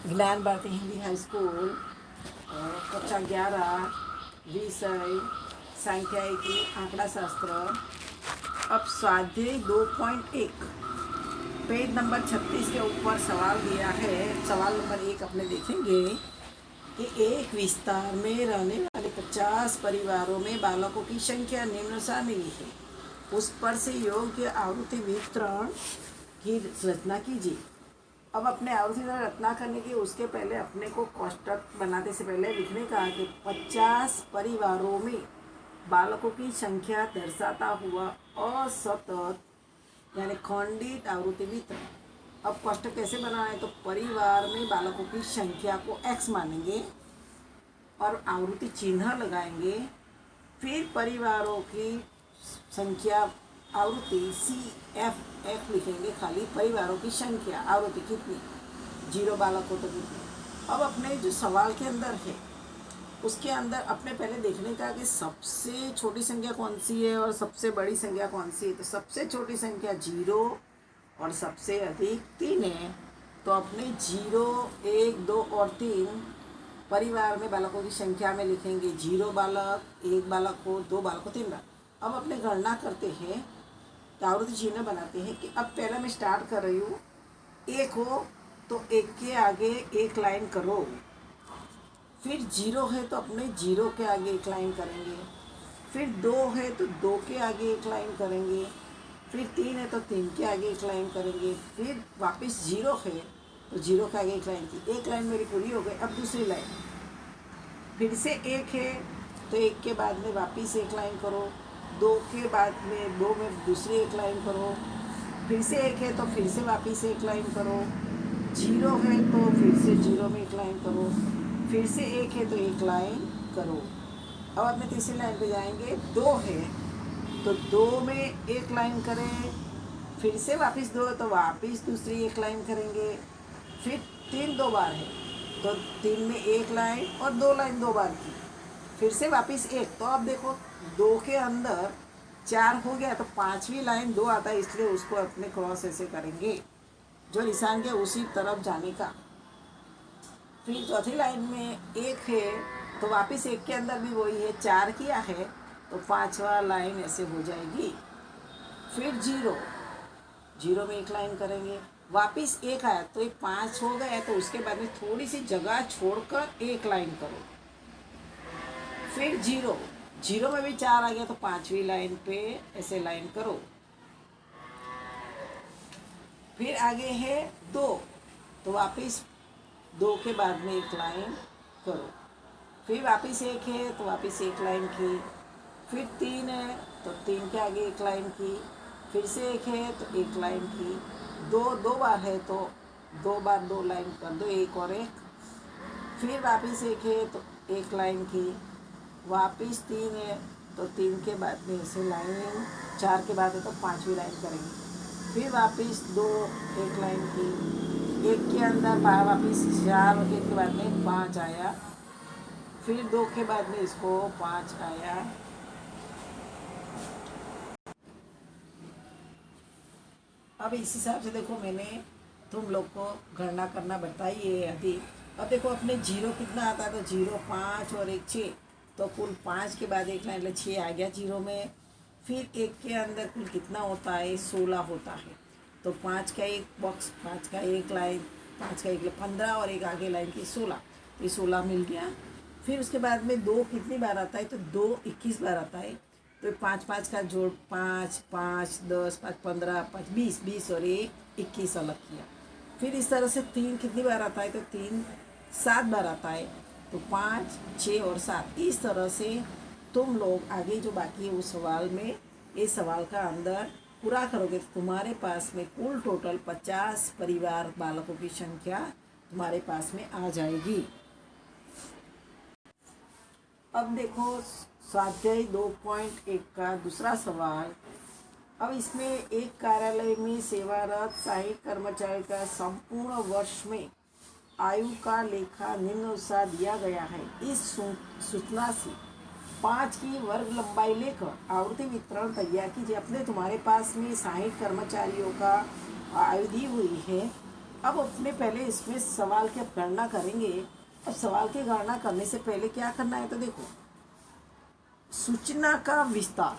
ज्ञान Bharti Hindi high school कक्षा 11 विषय सांख्यिकी आंकड़ा शास्त्र। अब स्वाध्याय 2.1 पेज नंबर 36 के ऊपर सवाल दिया है। सवाल नंबर 1 अपने देखेंगे कि एक विस्तार में रहने वाले 50 परिवारों में बालकों की संख्या निम्नानुसार मिली है। उस पर से योग्य आवृत्ति वितरण की रचना कीजिए। अब अपने आवृत्ति रचना करने की उसके पहले अपने को कोष्टक बनाने से पहले लिखने का कि 50 परिवारों में बालकों की संख्या दर्शाता हुआ असतत यानी खंडित आवृत्ति वितरण। अब कोष्टक कैसे बनाना है, तो परिवार में बालकों की संख्या को x मानेंगे और आवृत्ति चिन्ह लगाएंगे। फिर परिवारों की संख्या आवृत्ति CF लिखेंगे, खाली परिवारों की संख्या आवृत्ति कितनी, 0 बालक हो तो कितनी। अब अपने जो सवाल के अंदर है उसके अंदर अपने पहले देखने का कि सबसे छोटी संख्या कौन सी है और सबसे बड़ी संख्या कौन सी है। तो सबसे छोटी संख्या 0 और सबसे अधिक 3 है। तो अपने 0, 1, 2 और 3 परिवार में बालकों की संख्या में लिखेंगे। 0 बालक, 1 बालक हो, 2 बालक हो, 3 बालक। अब अपने गणना करते हैं, तो आवृत्ति चिन्ह बनाते हैं कि अब पहले मैं स्टार्ट कर रही हूँ। 1 हो तो 1 के आगे एक लाइन करो। फिर 0 है तो अपने 0 के आगे एक लाइन करेंगे। फिर 2 है तो 2 के आगे एक लाइन करेंगे। फिर 3 है तो 3 के आगे एक लाइन करेंगे। फिर वापस 0 है तो 0 के आगे एक लाइन की। एक लाइन मेरी पूरी हो गई। अब दूसरी लाइन, फिर से 1 है तो 1 के बाद में वापस एक लाइन करो। 2 के बाद में 2 में दूसरी एक लाइन करो। फिर से 1 है तो फिर से वापस एक लाइन करो। 0 है तो फिर से 0 में एक लाइन करो। फिर से 1 है तो एक लाइन करो। अब अपने तीसरी लाइन पे जाएंगे। 2 है तो 2 में एक लाइन करें। फिर से वापस 2 है तो वापस दूसरी एक लाइन करेंगे। फिर 3 2 बार है तो 3 में एक लाइन और 2 लाइन 2 बार की। फिर से वापस 1। तो अब देखो 2 के अंदर 4 हो गया तो 5वीं लाइन 2 आता है, इसलिए उसको अपने क्रॉस ऐसे करेंगे जो निशान के उसी तरफ जाने का। फिर चौथी लाइन में 1 है तो वापस 1 के अंदर भी वही है, 4 किया है तो 5वां लाइन ऐसे हो जाएगी। फिर 0 में एक लाइन करेंगे। वापस 1 आया तो 5 हो गया तो उसके बाद में थोड़ी सी जगह छोड़कर एक लाइन करो। फिर 0 में भी 4 आ गया तो 5वीं लाइन पे ऐसे लाइन करो। फिर आगे है 2 तो वापस 2 के बाद में एक लाइन करो। फिर वापस 1 है तो वापस एक लाइन की। फिर 3 है तो 3 के आगे एक लाइन की। फिर से 1 है तो एक लाइन की। 2 बार है तो 2 बार 2 लाइन कर दो, 1 और 1। फिर वापस 1 है तो एक लाइन की। वापस 3 है तो 3 के बाद में ऐसे लाइन, 4 के बाद है तो 5वीं लाइन करेंगे। फिर वापस 2 एक लाइन की। 1 के अंदर वापस 4 और 1 के बाद में 5 आया। फिर 2 के बाद में इसको 5 आया। अब इस हिसाब से देखो मैंने तुम लोग को गणना करना बताई है अभी। अब देखो अपने 0 कितना आता है, तो 0 5 और 1 6, तो कुल 5 के बाद एक लाइन 6 आ गया 0 में। फिर 1 के अंदर कुल कितना होता है, 16 होता है। तो 5 का एक बॉक्स, 5 का एक लाइन, 5 का एक 15 और एक आगे लाइन की 16, तो ये 16 मिल गया। फिर उसके बाद में 2 कितनी बार आता है, तो 2 21 बार आता है। तो 5 5 का जोड़ 5 5 10 5 15 5 20 और 1 21 अलग किया। फिर इस तरह से 3 कितनी बार आता है, तो 3 7 बार आता है। तो 5 6 और 7, इस तरह से तुम लोग आगे जो बाकी है उस सवाल में, इस सवाल का अंदर पूरा करोगे तो तुम्हारे पास में कुल टोटल 50 परिवार बालकों की संख्या तुम्हारे पास में आ जाएगी। अब देखो स्वाध्याय 2.1 का दूसरा सवाल। अब इसमें एक कार्यालय में सेवारत 60 कर्मचारी का संपूर्ण वर्ष में आयु का लेखा निम्नानुसार दिया गया है। इस सूचना से 5 की वर्ग लंबाई लेकर आवृत्ति वितरण तैयार कीजिए। अपने तुम्हारे पास में 60 कर्मचारियों का आयु दी हुई है। अब अपने पहले इसमें सवाल की अब गणना करेंगे। अब सवाल की गणना करने से पहले क्या करना है, तो देखो, सूचना का विस्तार,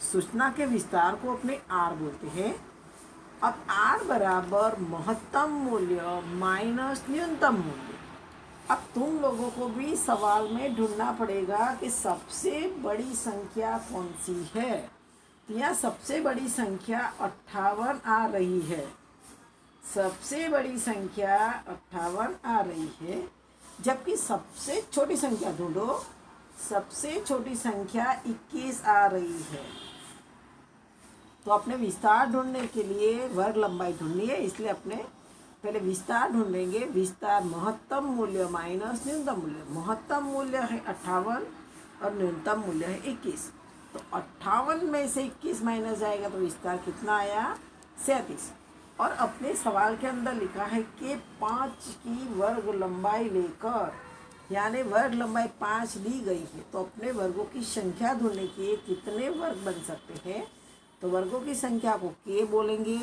सूचना के विस्तार को अपने आर बोलते हैं। अब आर बराबर महत्तम मूल्य माइनस न्यूनतम मूल्य। अब तुम लोगों को भी सवाल में ढूंढना पड़ेगा कि सबसे बड़ी संख्या कौन सी है। यहाँ सबसे बड़ी संख्या 58 आ रही है, सबसे बड़ी संख्या 58 आ रही है। जबकि सबसे छोटी संख्या ढूंढो, सबसे छोटी संख्या 21 आ रही है। तो अपने विस्तार ढूंढने के लिए वर्ग लंबाई ढूंढनी है, इसलिए अपने पहले विस्तार ढूंढेंगे। विस्तार महत्तम मूल्य माइनस न्यूनतम मूल्य। महत्तम मूल्य है 58 और न्यूनतम मूल्य है 21। तो 58 में से 21 माइनस जाएगा तो विस्तार कितना आया, 37। और अपने सवाल के अंदर लिखा है कि 5 की वर्ग लंबाई लेकर, यानी वर्ग लंबाई 5 ली गई है, तो अपने वर्गों की संख्या ढूंढने के लिए कितने वर्ग बन सकते हैं। तो वर्गों की संख्या को के बोलेंगे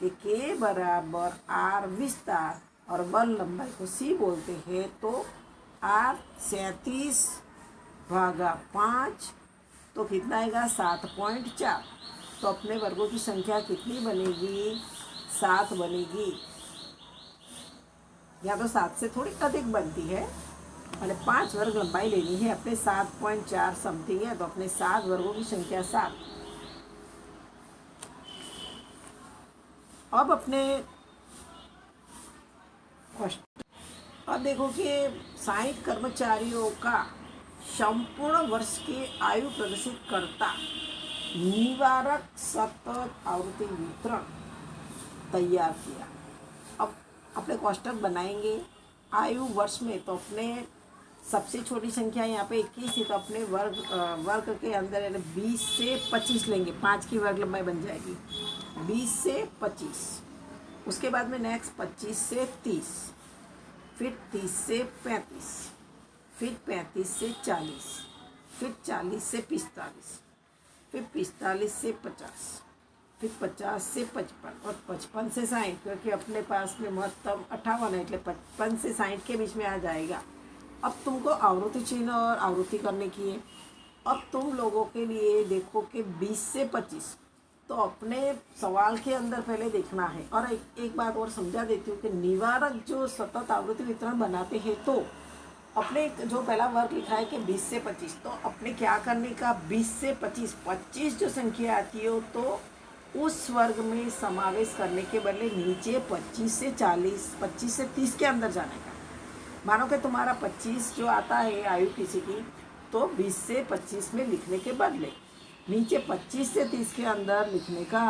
कि के बराबर आर विस्तार और वर्ग लंबाई को सी बोलते हैं। तो आर 37 भागा 5 तो कितना आएगा, 7.4। तो अपने वर्गों की संख्या कितनी बनेगी, 7 बनेगी। या तो 7 से थोड़ी अधिक बनती है, मैंने 5 वर्ग लंबाई लेनी है, अपने 7.4 समथिंग है, तो अपने 7 वर्गों की संख्या 7। अब अपने अब देखो कि 60 कर्मचारियों का संपूर्ण वर्ष की आयु प्रदर्शित करता निवारक सतत आवृत्ति वितरण तैयार किया। अब अपने कोष्टक बनाएंगे आयु वर्ष में। तो अपने सबसे छोटी संख्या यहाँ पे 21 है, तो अपने वर्ग के अंदर 20 से 25 लेंगे, 5 की वर्ग लंबाई बन जाएगी 20 से 25। उसके बाद में नेक्स्ट 25 से 30, फिर 30 से 35, फिर 35 से 40, फिर 40 से 45, फिर 45 से 50, फिर 50 से 55 और 55 से 60, क्योंकि अपने पास में महत्तम 58 है, इसलिए 55 से 60 के बीच में आ जाएगा। अब तुमको आवृत्ति चिन्ह और आवृत्ति करने की है। अब तुम लोगों के लिए देखो कि 20 से 25, तो अपने सवाल के अंदर पहले देखना है। और एक बात और समझा देती हूँ कि निवारक जो सतत आवृत्ति वितरण बनाते हैं, तो अपने जो पहला वर्ग लिखा है कि 20 से 25, तो अपने क्या करने का, 20 से 25, 25 जो संख्या आती हो तो उस वर्ग में समावेश करने के बदले नीचे 25 से 40, 25 से 30 के अंदर जाने का। मानो कि तुम्हारा 25 जो आता है आयु किसी की, तो 20 से 25 में लिखने के बदले नीचे 25 से 30 के अंदर लिखने का।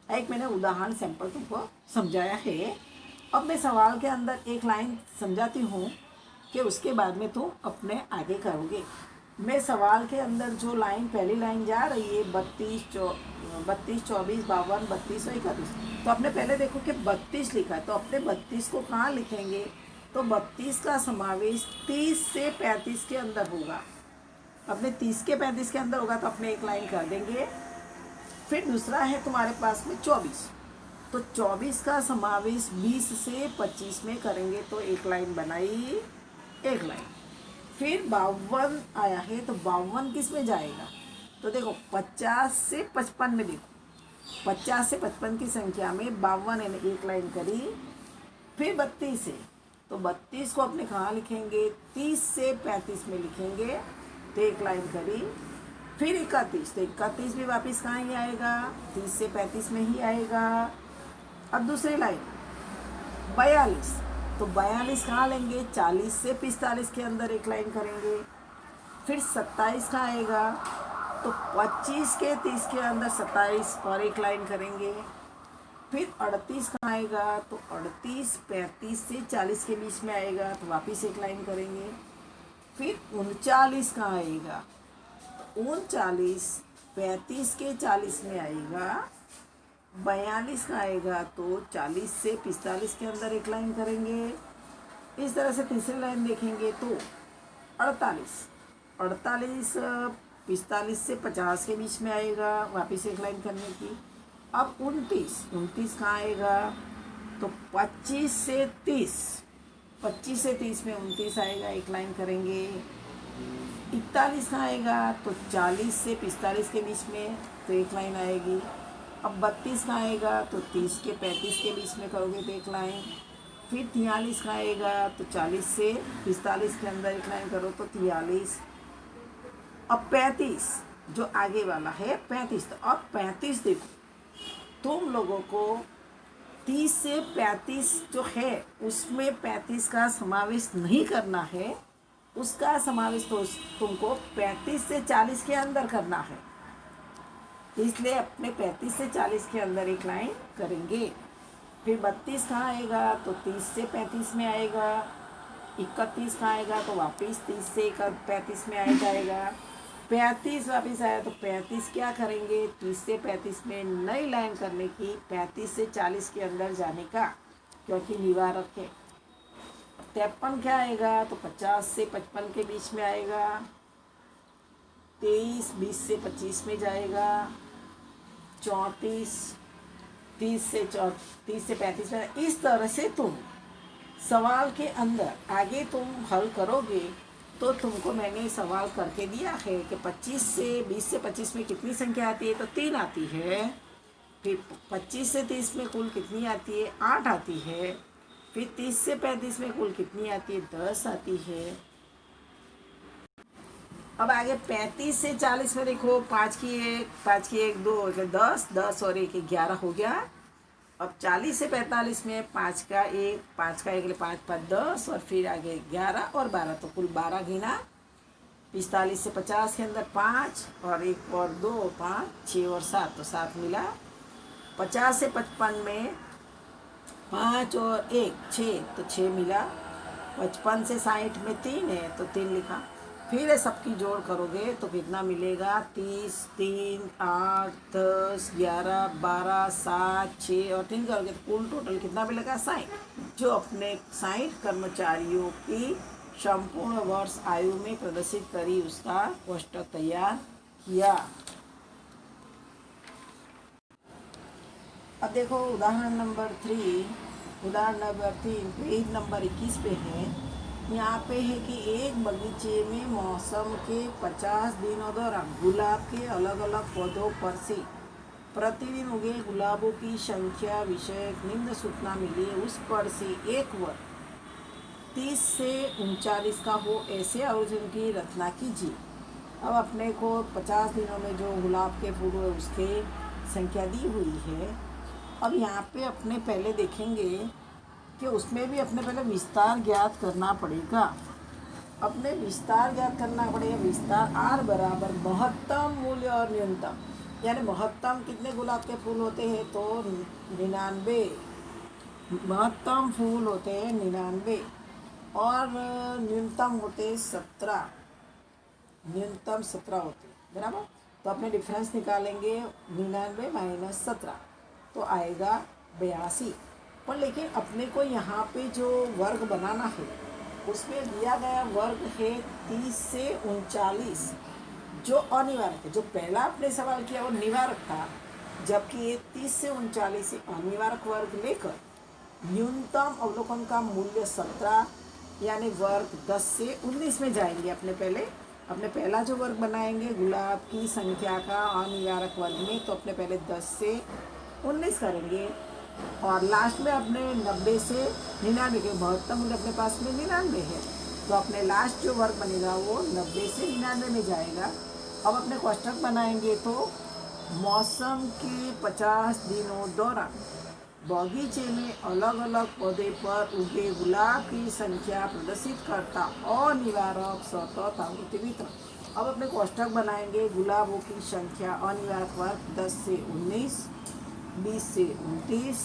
एक मैंने उदाहरण सैंपल तुमको समझाया है। अब मैं सवाल के अंदर एक लाइन समझाती हूँ कि उसके बाद में तुम अपने आगे करोगे। मैं सवाल के अंदर जो लाइन, पहली लाइन जा रही है 32, 24, 52, 32 और 31, तो अपने पहले देखो कि 32 लिखा है, तो अपने 32 को कहाँ लिखेंगे, तो 32 का समावेश 30 से 35 के अंदर होगा। अपने 30 के 35 के अंदर होगा, तो अपने एक लाइन कर देंगे। फिर दूसरा है तुम्हारे पास में 24, तो 24 का समावेश 20 से 25 में करेंगे, तो एक लाइन बनाई, एक लाइन। फिर 52 आया है, तो 52 किस में जाएगा, तो देखो 50 से 55 में, देखो 50 से 55 की संख्या में 52 है, एक लाइन करी। फिर 32 है, तो 32 को अपने कहाँ लिखेंगे, 30 से 35 में लिखेंगे, तो एक लाइन करी। फिर 31, तो 31 भी वापस कहाँ ही आएगा, 30 से 35 में ही आएगा। अब दूसरी लाइन 42, तो 42 कहाँ लेंगे, 40 से 45 के अंदर एक लाइन करेंगे। फिर 27 कहाँ आएगा, तो 25 के 30 के अंदर 27 और एक लाइन करेंगे। फिर 38 कहाँ आएगा, तो 38 35 से 40 के बीच में आएगा, तो वापस एक लाइन करेंगे। फिर 39 कहाँ आएगा, तो 39 35 के 40 में आएगा। 42 का आएगा, तो 40 से 45 के अंदर एक लाइन करेंगे। इस तरह से तीसरी लाइन देखेंगे तो 48 45 से 50 के बीच में आएगा, वापस एक लाइन करने की। अब 29 कहाँ आएगा, तो 25 से 30 में 29 आएगा, एक लाइन करेंगे। 41 कहाँ आएगा, तो 40 से 45 के बीच में, तो एक लाइन आएगी। अब 32 कहाँ आएगा, तो 30 के 35 के बीच में करोगे तो एक लाइन। फिर 43 कहाँ आएगा, तो 40 से 45 के अंदर एक लाइन करो तो 43। अब 35 जो आगे वाला है 35, तो अब 35 देखो, तुम लोगों को 30 से 35 जो है उसमें 35 का समावेश नहीं करना है, उसका समावेश तो तुमको 35 से 40 के अंदर करना है। इसलिए अपने 35 से 40 के अंदर एक लाइन करेंगे। फिर 32 कहाँ आएगा, तो 30 से 35 में आएगा। 31 कहाँ आएगा, तो वापस 30 से 35 में आ जाएगा। 35 वापस आया, तो 35 क्या करेंगे, 30 से 35 में नई लाइन करने की, 35 से 40 के अंदर जाने का, क्योंकि निवारक है। 53 क्या आएगा, तो 50 से 55 के बीच में आएगा। 23 20 से 25 में जाएगा। 34 30 से 35 में। इस तरह से तुम सवाल के अंदर आगे तुम हल करोगे तो तुमको मैंने सवाल करके दिया है कि 20 से 25 में कितनी संख्या आती है, तो 3 आती है। फिर 25 से 30 में कुल कितनी आती है, 8 आती है। फिर 30 से 35 में कुल कितनी आती है, 10 आती है। अब आगे 35 से 40 में देखो, 5 की 1 2 10 10 और 1 11 हो गया। अब 40 से 45 में 5 का 1 5 5 5 10 और फिर आगे 11 और 12, तो कुल 12 गिना। 45 से 50 के अंदर 5 और 1 और 2 5 6 और 7, तो 7 मिला। 50 से 55 में 5 और 1 6, तो 6 मिला। 55 से 60 में 3 है, तो 3 लिखा। फिर ये सबकी जोड़ करोगे तो कितना मिलेगा, 30 3 8 10 11 12 7 6 और 3 करोगे तो कुल टोटल कितना मिलेगा, 60। जो अपने 60 कर्मचारियों की संपूर्ण वर्ष आयु में प्रदर्शित करी, उसका कोष्ठक तैयार किया। अब देखो उदाहरण नंबर 3 पेज नंबर 21 पे है। यहाँ पे है कि एक बगीचे में मौसम के 50 दिनों दौरान गुलाब के अलग अलग पौधों पर से प्रतिदिन उगे गुलाबों की संख्या विषयक निम्न सूचना मिली। उस पर से एक वर्ग 30 से 39 का हो, ऐसे आयोजन की रचना कीजिए। अब अपने को 50 दिनों में जो गुलाब के फूल हुए उसके संख्या दी हुई है। अब यहाँ पे अपने पहले देखेंगे कि उसमें भी अपने पहले विस्तार ज्ञात करना पड़ेगा। अपने विस्तार ज्ञात करना पड़ेगा। विस्तार R बराबर महत्तम मूल्य और न्यूनतम, यानी महत्तम कितने गुलाब के फूल होते हैं, तो 99। महत्तम फूल होते हैं 99 और न्यूनतम होते 17। न्यूनतम 17 होते हैं, बराबर। तो अपने डिफरेंस निकालेंगे, 99 माइनस 17 तो आएगा 82। पर लेकिन अपने को यहाँ पे जो वर्ग बनाना है उसमें दिया गया वर्ग है 30 से 39, जो अनिवार्य है। जो पहला आपने सवाल किया वो निवारक था, जबकि ये 30 से 39 से अनिवारक वर्ग लेकर न्यूनतम अवलोकन का मूल्य 17, यानी वर्ग 10 से 19 में जाएंगे। अपने पहला जो वर्ग बनाएंगे गुलाब की संख्या का अनिवारक वर्ग में, तो अपने पहले 10 से 19 करेंगे और लास्ट में अपने 90 से 99 के महत्तम मूल्य अपने पास में 99 है, तो अपने लास्ट जो वर्ग बनेगा वो 90 से 99 में जाएगा। अब अपने कोष्ठक बनाएंगे तो मौसम के 50 दिनों दौरान बगीचे में अलग अलग पौधे पर उगे गुलाब की संख्या प्रदर्शित करता अनिवारक सतत आवृत्ति वितरण। अब अपने कोष्ठक बनाएंगे गुलाबों की संख्या अनिवारक वर्ग 10 से 19, 20 से 29,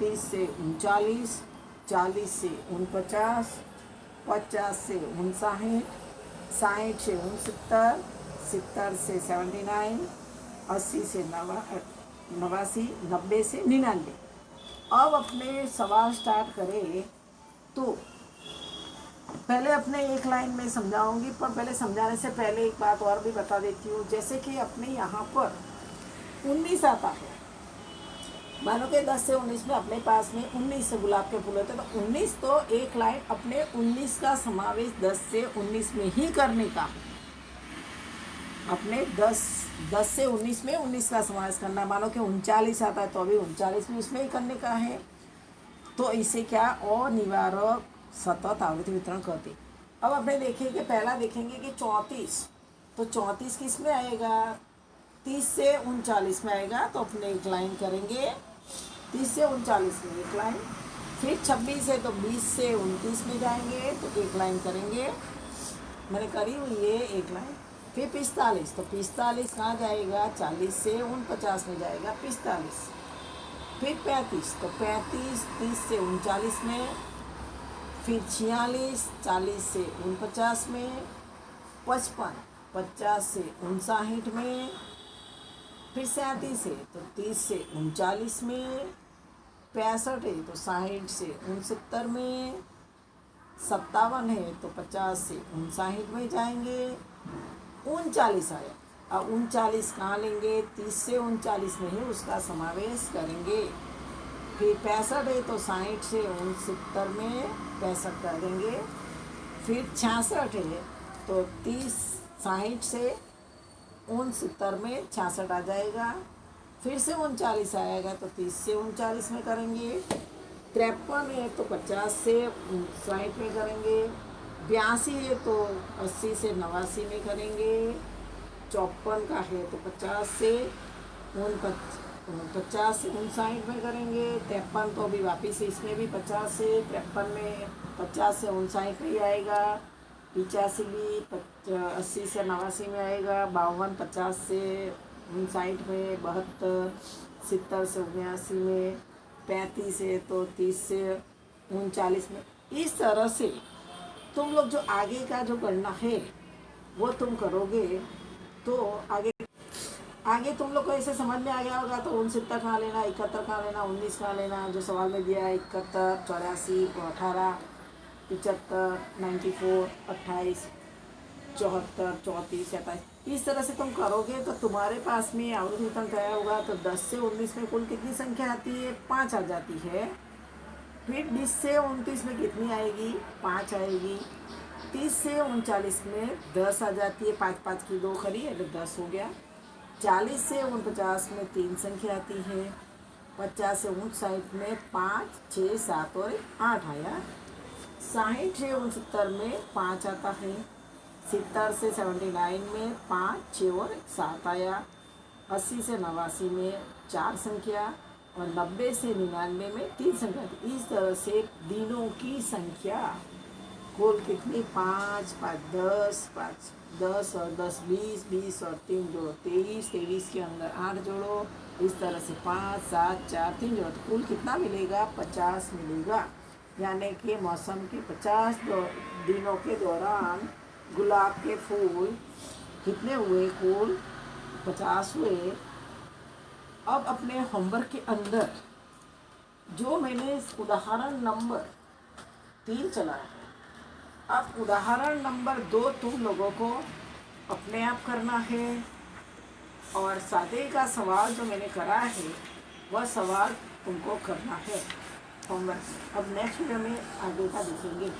30 से 39, 40 से 49, 50 से 59, 60 से 69, 70 से 79, 80 से 89, 90 से 99। अब अपने सवाल स्टार्ट करें तो पहले अपने एक लाइन में समझाऊंगी, पर पहले समझाने से पहले एक बात और भी बता देती हूँ। जैसे कि अपने यहाँ पर 19 आता है, मानो कि 10 से 19 में अपने पास में 19 गुलाब के फूल होते हैं, तो 19 तो एक लाइन अपने 19 का समावेश 10 से 19 में ही करने का, अपने 10 से 19 में 19 का समावेश करना। मानो कि 39 आता है तो अभी 39 भी उसमें ही करने का है। तो इसे क्या अनिवारक सतत आवृत्ति वितरण कहते। अब अपने देखेंगे, पहला देखेंगे कि 34, तो 34 किस में आएगा, 30 से 39 में आएगा। तो अपने एक लाइन करेंगे 30 से 39 में एक लाइन। फिर 26 है तो 20 से 29 में जाएंगे तो एक लाइन करेंगे, मैंने करी हुई है एक लाइन। फिर 45, तो 45 कहाँ जाएगा, 40 से 49 में जाएगा 45। फिर 35, तो 35 30 से 39 में। फिर 46 40 से 49 में। 55 50 से 59 में। फिर 37 है तो 30 से 39 में। 65 है तो 60 से 69 में। 57 है तो 50 से 59 में जाएंगे। 39 आया, अब 39 कहाँ लेंगे, 30 से 39 में ही उसका समावेश करेंगे। फिर 65 है तो 60 से 69 में 65 कर देंगे। फिर 66 है तो 30 60 से 69 में 66 आ जाएगा। फिर से 39 आएगा तो 30 से 39 में करेंगे। 53 है तो 50 से 60 में करेंगे। 82 है तो 80 से 89 में करेंगे। 54 का है तो 50 से 59 में करेंगे। 53 तो अभी वापिस इसमें भी 50 से 53 में 50 से 59 में ही आएगा। 85 भी 80 से 89 में आएगा। 52 50 से 59 में। 72 70 से 79 में। 35 है तो 30 से 39 में। इस तरह से तुम लोग जो आगे का जो करना है वो तुम करोगे तो आगे तुम लोग को ऐसे समझ में आ गया होगा। तो 69 कहाँ लेना, 71 कहाँ लेना, 19 कहाँ लेना, जो सवाल में दिया है 71 84 18 75 94 28 74 34 27। इस तरह से तुम करोगे तो तुम्हारे पास में आवृत्ति वितरण तय होगा। तो 10 से 19 में कुल कितनी संख्या आती है, 5 आ जाती है। फिर 20 से 29 में कितनी आएगी, 5 आएगी। 30 से 39 में 10 आ जाती है, 5 5 की 2 खरी है तो 10 हो गया। 40 से 49 में 3 संख्या आती है। 50 से 59 में 5 6 7 और 8 आया। 60 से 69 में 5 आता है। 70 से 79 में 5 6 और 7 आया। 80 से 89 में 4 संख्या और 90 से 99 में 3 संख्या। इस तरह से दिनों की संख्या कुल कितनी, 5 5 10 5 10 और 10 20 20 और 3 जोड़ो 23 23 के अंदर 8 जोड़ो। इस तरह से 5 7 4 3 जोड़ो तो कुल कितना मिलेगा, 50 मिलेगा। यानी कि मौसम के 50 दिनों के दौरान गुलाब के फूल कितने हुए, कुल 50 हुए। अब अपने होमवर्क के अंदर जो मैंने उदाहरण नंबर 3 चलाया है, अब उदाहरण नंबर 2 तुम लोगों को अपने आप करना है। और सादे का सवाल जो मैंने करा है वह सवाल तुमको करना है होमवर्क। अब नेक्स्ट वीडियो में आगे का देखेंगे।